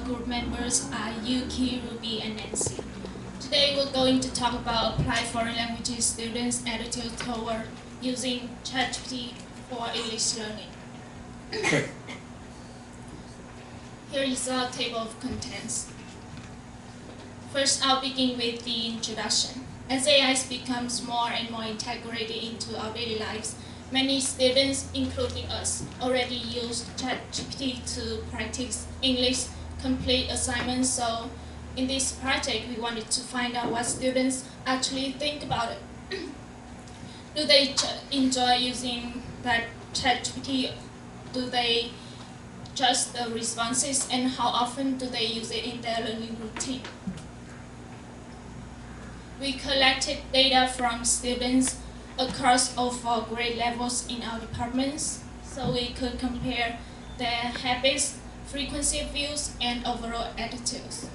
group members are Yuki, Ruby, and Nancy. Today we're going to talk about applied foreign languages students' attitude toward using ChatGPT for English learning. Here is a table of contents. First, I'll begin with the introduction. As AI becomes more and more integrated into our daily lives, many students, including us, already use ChatGPT to practice English, complete assignments. So in this project, we wanted to find out what students actually think about it. Do they enjoy using that ChatGPT? Do they trust the responses? And how often do they use it in their learning routine? We collected data from students across all 4 grade levels in our departments, so we could compare their habits, frequency of use, and overall attitudes.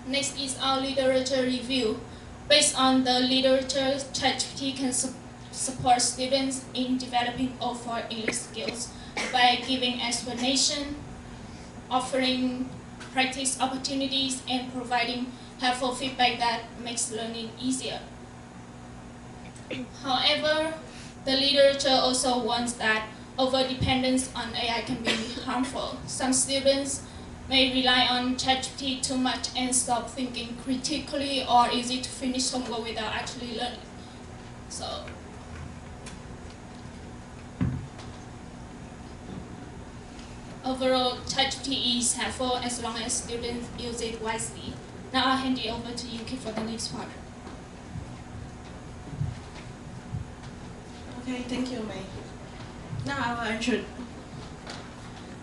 Next is our literature review. Based on the literature, ChatGPT can support students in developing all 4 English skills by giving explanation, offering practice opportunities, and providing helpful feedback that makes learning easier. However, the literature also warns that over-dependence on AI can be harmful. Some students may rely on ChatGPT too much and stop thinking critically or easy to finish homework without actually learning. So, overall, ChatGPT is helpful as long as students use it wisely. Now I'll hand it over to Yuki for the next part. Okay, thank you, May. Now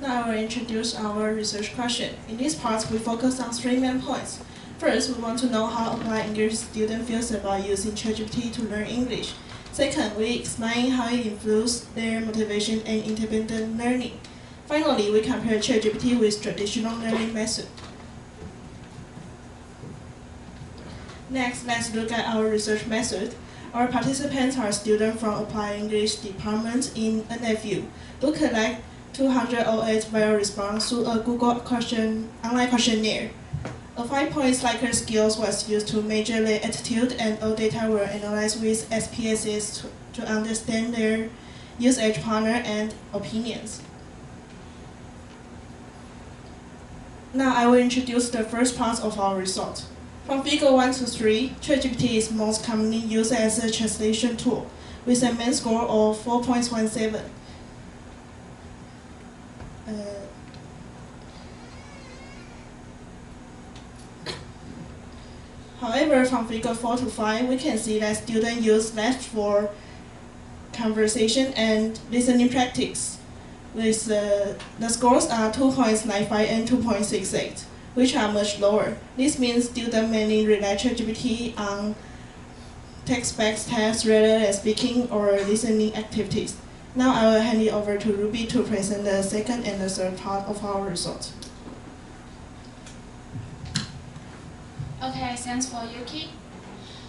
I will introduce our research question. In this part, we focus on 3 main points. First, we want to know how applied English students feel about using ChatGPT to learn English. Second, we explain how it influences their motivation and independent learning. Finally, we compare ChatGPT with traditional learning methods. Next, let's look at our research method. Our participants are students from Applied English Department in NFU who collect 208 various responses to a Google online questionnaire. A 5-point Likert scale was used to measure their attitude, and all data were analyzed with SPSS to understand their usage pattern and opinions. Now I will introduce the first part of our result. From figure 1 to 3, ChatGPT is most commonly used as a translation tool, with a mean score of 4.17. However, from figure 4 to 5, we can see that students use less for conversation and listening practice, with the scores are 2.95 and 2.68. Which are much lower. This means students mainly rely on ChatGPT on text-based tests rather than speaking or listening activities. Now I will hand it over to Ruby to present the second and the third part of our result. Okay, thanks for Yuki.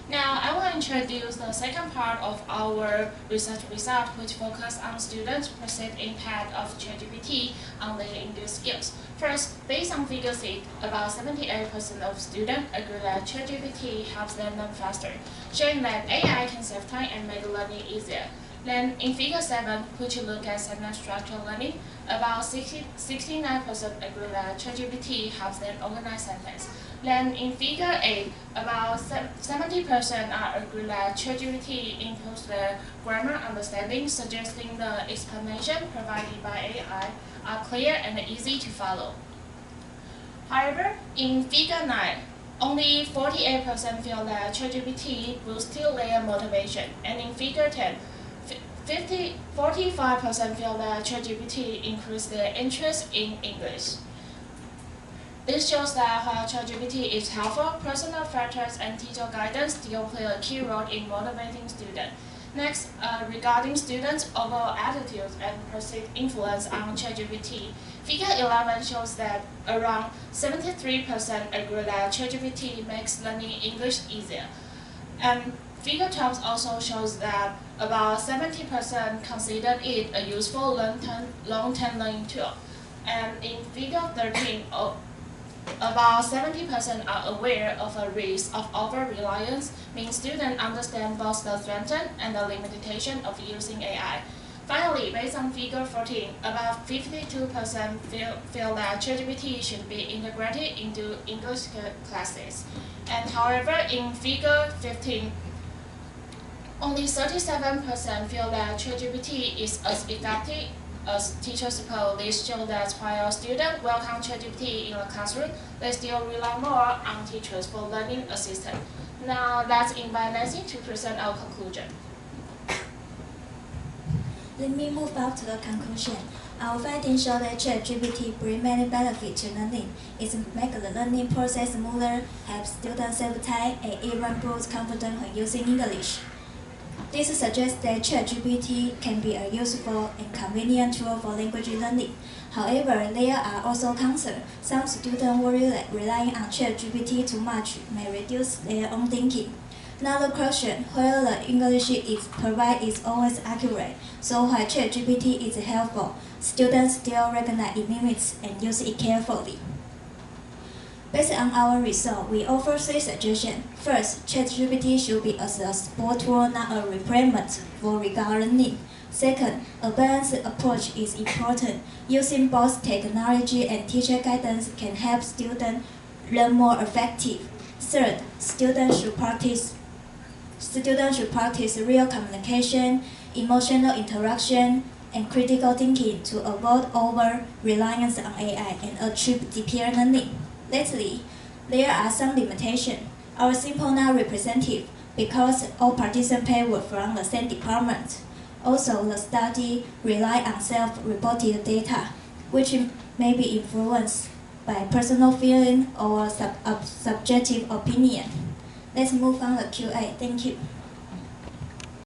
Now I will introduce the second part of our research result, which focuses on students' perceived impact of ChatGPT on their English skills. First, based on figure 6, about 78% of students agree that ChatGPT helps them learn faster, showing that AI can save time and make learning easier. Then in figure 7, which looks at sentence structural learning, about 69% agree that ChatGPT helps them organize sentences. Then in figure 8, about 70% agree that ChatGPT improves their grammar understanding, suggesting the explanation provided by AI are clear and easy to follow. However, in figure 9, only 48% feel that ChatGPT will still their motivation, and in figure 10, 45% feel that ChatGPT increases their interest in English. This shows that while ChatGPT is helpful, personal factors and teacher guidance still play a key role in motivating students. Next, regarding students' overall attitudes and perceived influence on ChatGPT, figure 11 shows that around 73% agree that ChatGPT makes learning English easier. And figure 12 also shows that about 70% considered it a useful long-term learning tool. And in figure 13, about 70% are aware of a risk of over-reliance, means students understand both the strengths and the limitation of using AI. Finally, based on figure 14, about 52% feel that ChatGPT should be integrated into English classes. And however, in figure 15, only 37% feel that ChatGPT is as effective as teachers suppose. This shows that while students welcome ChatGPT in the classroom, they still rely more on teachers for learning assistance. Now, let's invite Nancy to present our conclusion. Let me move up to the conclusion. Our findings show that ChatGPT brings many benefits to learning. It makes the learning process smoother, helps students save time, and even boosts confidence when using English. This suggests that ChatGPT can be a useful and convenient tool for language learning. However, there are also concerns. Some students worry that relying on ChatGPT too much may reduce their own thinking. Another question, whether the English it provides is always accurate. So while ChatGPT is helpful, students still recognize its limits and use it carefully. Based on our result, we offer 3 suggestions. First, ChatGPT should be as a support tool, not a replacement for regular learning. Second, a balanced approach is important. Using both technology and teacher guidance can help students learn more effectively. Third, students should practice real communication, emotional interaction, and critical thinking to avoid over-reliance on AI and achieve deeper learning. Lastly, there are some limitations. Our sample not representative because all participants were from the same department. Also, the study relied on self-reported data, which may be influenced by personal feeling or subjective opinion. Let's move on to the QA. Thank you.